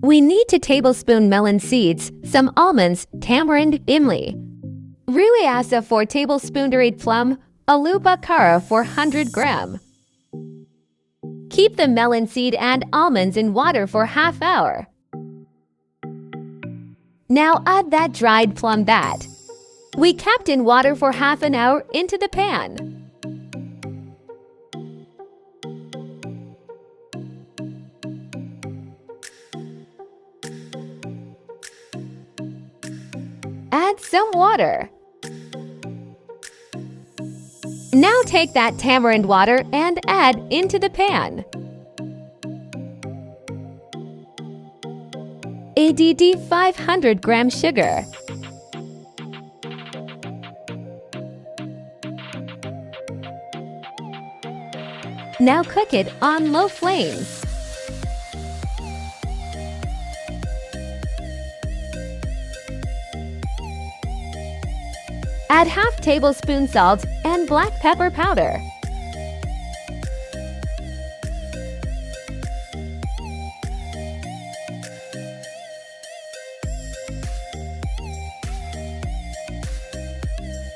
We need 2 tablespoons melon seeds, some almonds, tamarind, imli. Ruiasa 4 tablespoons dried plum, Aloo Bukharay 400 gram. Keep the melon seed and almonds in water for half hour. Now add that dried plum that we kept in water for half an hour into the pan. Add some water. Now take that tamarind water and add into the pan. Add 500 gram sugar. Now cook it on low flames. Add half tablespoon salt and black pepper powder.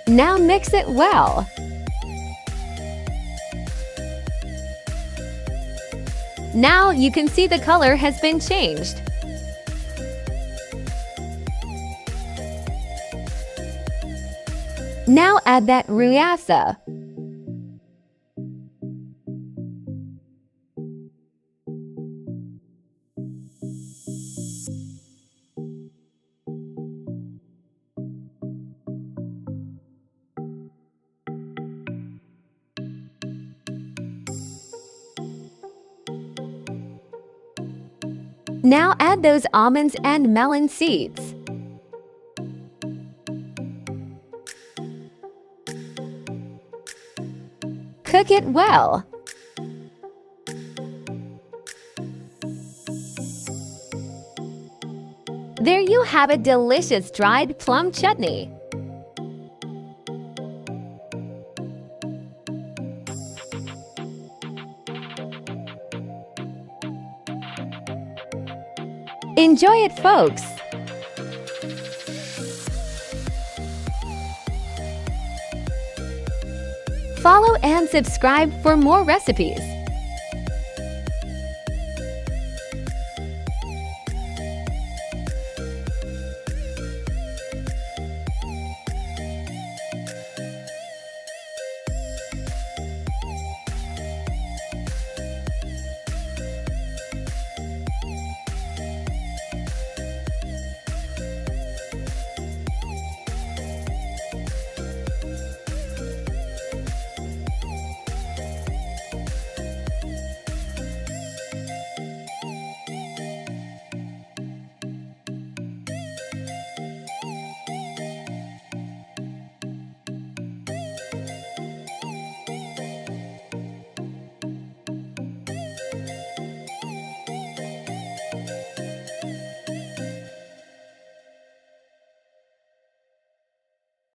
Now mix it well. Now you can see the color has been changed. Now add that ruiasa. Now add those almonds and melon seeds. Cook it well. There you have a delicious dried plum chutney. Enjoy it, folks! Follow and subscribe for more recipes.